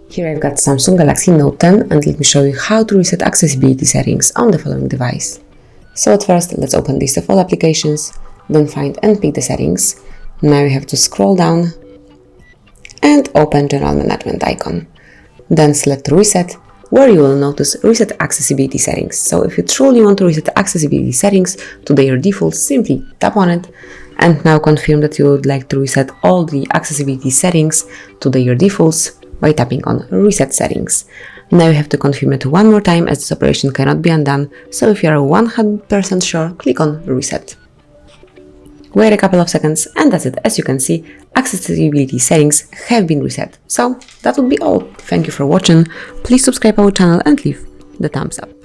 Here I've got Samsung Galaxy Note 10 and let me show you how to reset accessibility settings on the following device. So at first, let's open list of all applications, then find and pick the settings. Now you have to scroll down and open General Management icon. Then select Reset, where you will notice Reset Accessibility Settings. So if you truly want to reset accessibility settings to their defaults, simply tap on it and now confirm that you would like to reset all the accessibility settings to their defaults by tapping on Reset Settings. Now you have to confirm it one more time as this operation cannot be undone, so if you are 100% sure, click on Reset. Wait a couple of seconds and that's it. As you can see, accessibility settings have been reset. So that would be all. Thank you for watching. Please subscribe our channel and leave the thumbs up.